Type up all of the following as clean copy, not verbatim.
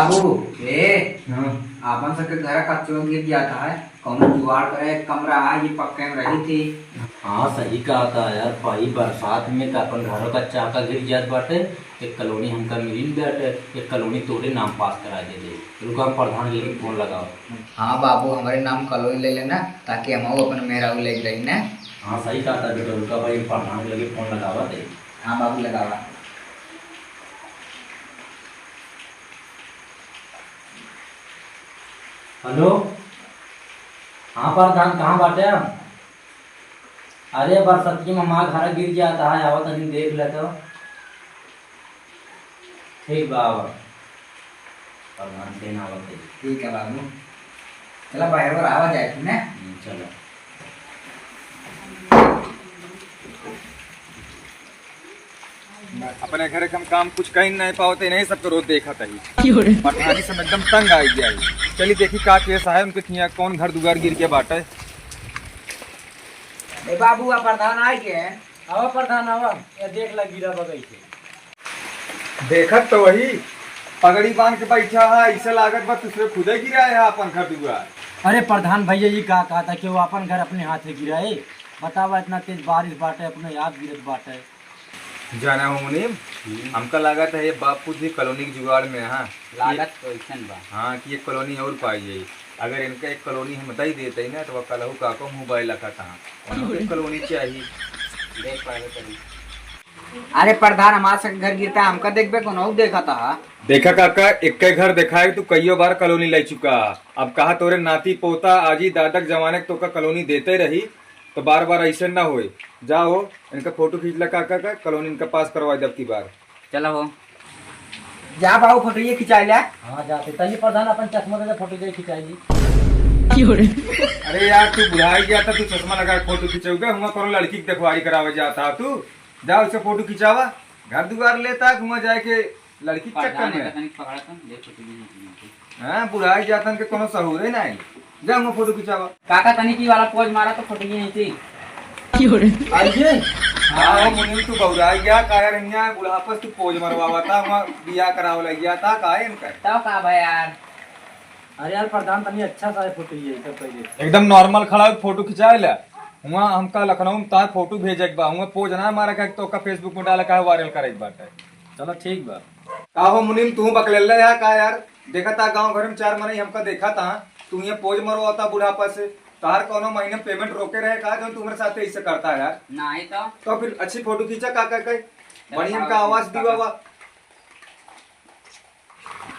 बाबू ए हाँ आपन सबके घर कच्चो गिर जाता है कौन जुगाड़ करे एक कमरा है ये पक्के में रही थी। हाँ सही कहा था यार भाई बरसात में तो अपन घरों का चाका गिर जात बाटे। एक कॉलोनी हमका मिली बाटे, एक कॉलोनी तोरे नाम पास करा दे रुका हम प्रधान जी के फोन लगाओ। हाँ बाबू हमारे नाम कॉलोनी ले लेना ताकि हम अपन मेरा ले रही ना। हाँ सही कहा था बेटा, रुका भाई प्रधान जी के फोन लगावा दे। हाँ बाबू लगावा। हेलो हाँ प्रधान कहाँ बाटे हम? अरे बरसती में हमारा घर गिर जाता है, आवत नहीं देख ले तो ठीक बाबा प्रधान से ना आवत। ठीक है बाबू चला बाहर पर आवा जाए ना। चलो अपने घर के हम काम कुछ कहीं नहीं पाते नहीं, सबको रोज देखा था पठानी से एकदम तंग आ गया। चलिए देखी का केस है उनके किया कौन घर दुगार गिर के बाटे। ए बाबू आ प्रधान आई के आवा प्रधान आवा, ये देख ला गिरा बगैचे। देखत तो वही पगड़ी बांध के बैठा है, ऐसे लागत बा दूसरे खुदे गिरा है अपन घर दुगार। अरे प्रधान भैया जी कहा था कि वो अपन घर अपने हाथ से गिराए, बतावा इतना तेज बारिश बाटे अपने याद गिरत बाटे। जाना हो मुनीम हमका लागत है ये बापू जी कॉलोनी के जुगाड़ में। हाँ लागत तो ऐसन बा। हाँ कि एक कॉलोनी और पाई जाई, अगर इनका एक कॉलोनी हम बता ही देते ना तो वह कलहू काको मोबाइल रखा था एक कॉलोनी चाहिए देख पाए कभी। अरे प्रधान हमारे से घर गिरता हमका देखबे कौन देखा था। देखा काका एक के घर देखा है तू कईयों बार कॉलोनी ले चुका। अब कहा तोरे नाती पोता आजी दादक जमाने तो का कॉलोनी देते रही तो बार बार ऐसे ना होए। जाओ इनका फोटो खींच ला काका का कॉलोनी इनका पास करवा दे अब की बार। चलो हो जा बाबू फोटो ये खिंचाई ले। हाँ जाते तनी प्रधान अपन चश्मा दे फोटो दे खिंचाई। अरे यार तू बुढ़ाई गया था, तू चश्मा लगा के फोटो खिंचोगे हुआ करो लड़की की देखवारी करावे जाता तू। जाओ उसे फोटो खिंचावा घर दुआर लेता हुआ जाए के लड़की के चक्कर में। हाँ बुढ़ाई जाता के कोनो सहूरे ना जा हुआ फोटो खिंचावा। काका तनी की वाला पोज मारा तो फोटो नहीं थी। आइए हाँ मुनीम तू बौराई गया काया रहिया बुढ़ापस तू पोज मरवावा था हुआ बियाह करावे लग गया था काहे इनका। तब का भाई यार। अरे यार प्रधान तनी अच्छा सा फोटो ये सब पहले एकदम नॉर्मल खड़ा हो फोटो खिंचाए ला। हुआ हमका लखनऊ में तार फोटो भेजे के बा हुआ पोज ना मारा का तो का फेसबुक में डाला का वायरल करे के बात है। चलो ठीक बा। का हो मुनीम तू बकलेला यार का यार देखा था गांव घर में चार मने हमका देखा था तू ये पोज मरवाता बुढ़ापा से तार कोनो महीने पेमेंट रोके रहे का जो तुम्हारे साथ ऐसे करता है यार। नहीं तो फिर अच्छी फोटो खींचा काका का बढ़िया का आवाज दीवा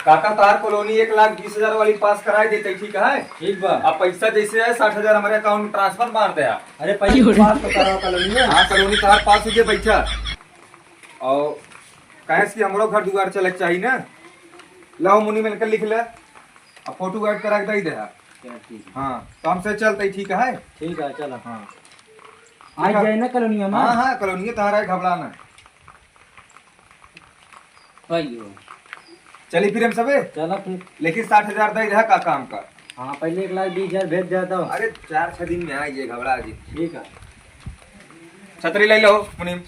काका तार कॉलोनी 1,20,000 वाली पास कराई देते ठीक है। ठीक बा। अब पैसा जैसे है 60,000 हमारे अकाउंट में ट्रांसफर मार दे। अरे पहले पास तो कराओ कॉलोनी में। हाँ कॉलोनी तार पास हो बैठा और कहे कि हमरो घर दुआर चले चाहिए ना। लाओ मुनी में लिख ले अब फोटो ऐड करा के दे। हाँ तो हमसे चलते ठीक है। ठीक है चलो। हाँ आज जाए ना कॉलोनी में। हाँ हाँ कॉलोनी तारा है घबराना। चलिए फिर हम सबे चलो फिर लेकिन 60,000 दे रहा का काम का। हाँ पहले 1,20,000 भेज जाता हूँ। अरे 4-6 दिन में आ घबरा जी। ठीक है छतरी ले लो मुनीम।